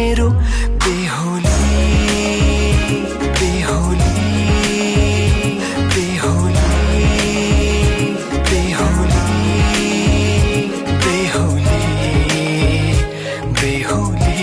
मेरो बेहोली बेहोली बेहोली बेहोली बेहोली बेहोली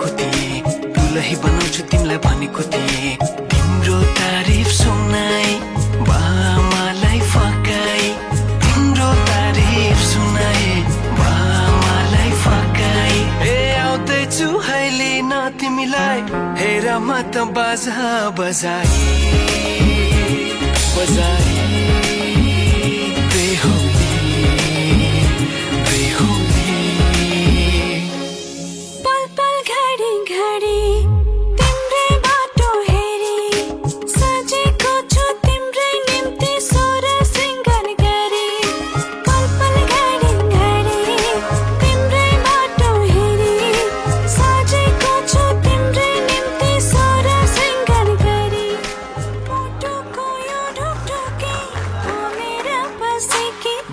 दुलही बनाउँछु तिमीलाई भनेको थिएँ तिम्रो तारिफ सुनाई बामालाई फकाई तिम्रो तारिफ सुनाई बामालाई फकाई ए आउँदैछु अहिले न तिमीलाई हेर म त बाजा बजाई बजाई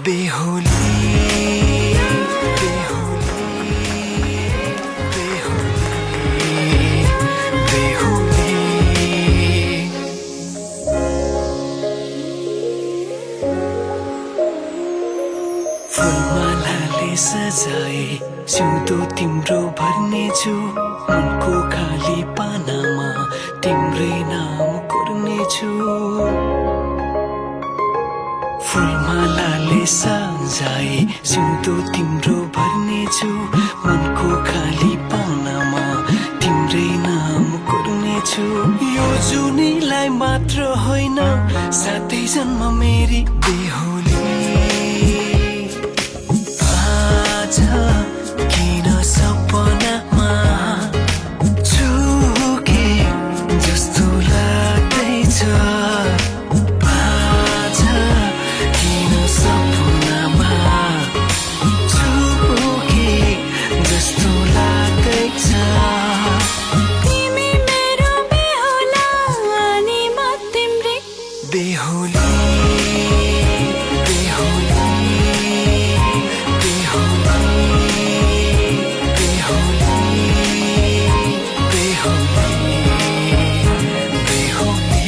बेहोली फुलमालाले सजाए सिउँदो तिम्रो भर्नेछु मनको खाली पानामा तिम्रै नाम कोर्नेछु फुलमालाले सजाए सिउँदो तिम्रो भर्नेछु मनको खाली पानामा तिम्रै नाम कोर्नेछु यो जुनीलाई मात्र होइन साथै जन्म मेरी बेहोली आज किन सपनामा छुके जस्तो लाग्दैछ बेहोली बेहोली बेहोली बेहोली बेहोली बेहोली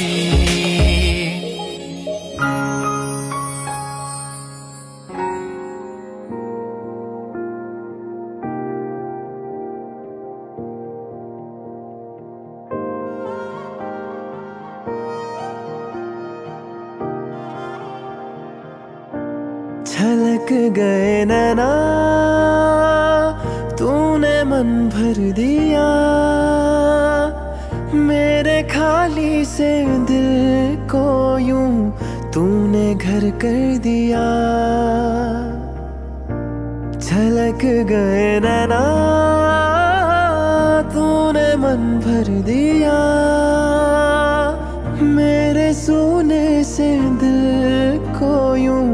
छलक गए नैना तूने मन भर दिया मेरे खाली से दिल को यूं तूने घर कर दिया छलक गए नैना तूने मन भर दिया मेरे सोने से दिल को यूं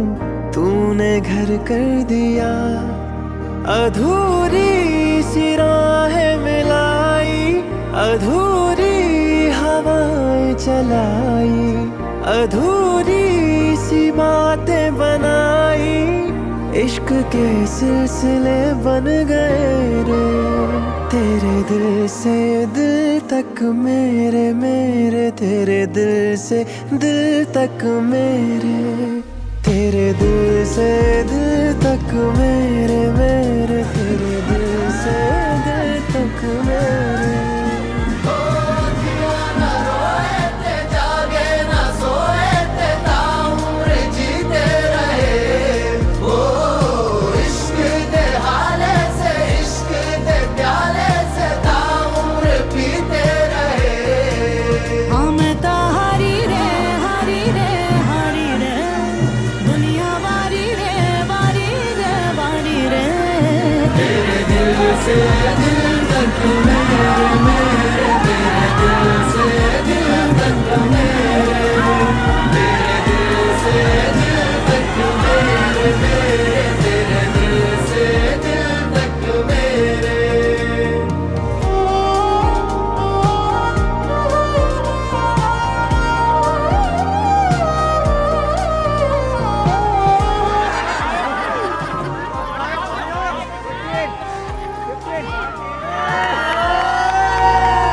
तूने घर कर दिया अधूरी सी राहें मिलाई अधूरी हवाएं चलाई अधूरी सी बातें बनाई इश्क के सिलसिले बन गए रे, तेरे दिल से दिल तक मेरे, मेरे तेरे दिल से दिल तक मेरे, तेरे दिल से दिल तक मेरे, मेरे तेरे दिल से दिल तक मेरे। से दिल तक मेरे, मेरे तेरे दिल से दिल तक मेरे, तेरे दिल से दिल तक मेरे, मेरे तेरे दिल से दिल तक मेरे।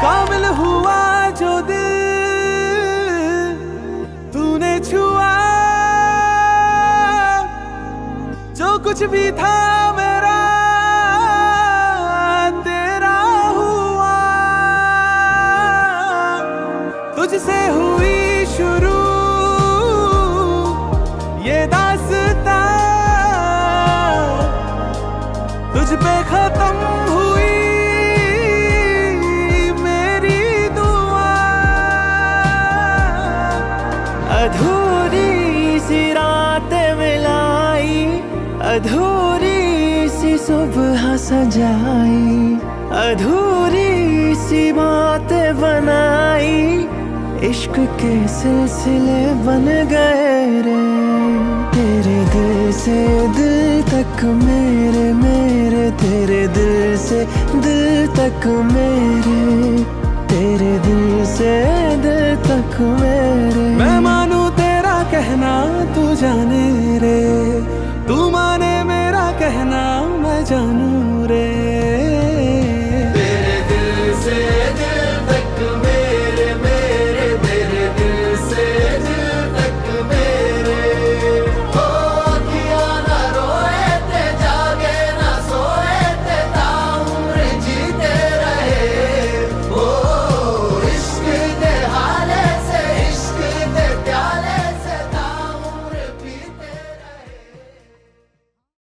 कामिल हुआ जो दिल तूने छुआ, जो कुछ भी था मेरा तेरा हुआ, तुझसे हुई शुरू ये दास्तां, तुझ पे खत्म हुई अधूरी सी रातें मिलाई, अधूरी सी सुबह सजाई, अधूरी सी बातें बनाई, इश्क के सिलसिले बन गए रे, तेरे दिल से दिल तक मेरे, मेरे तेरे दिल से दिल तक मेरे, तेरे दिल से दिल तक मेरे। मैं मानूं तेरा कहना तू जाने रे, तू माने मेरा कहना मैं जानूं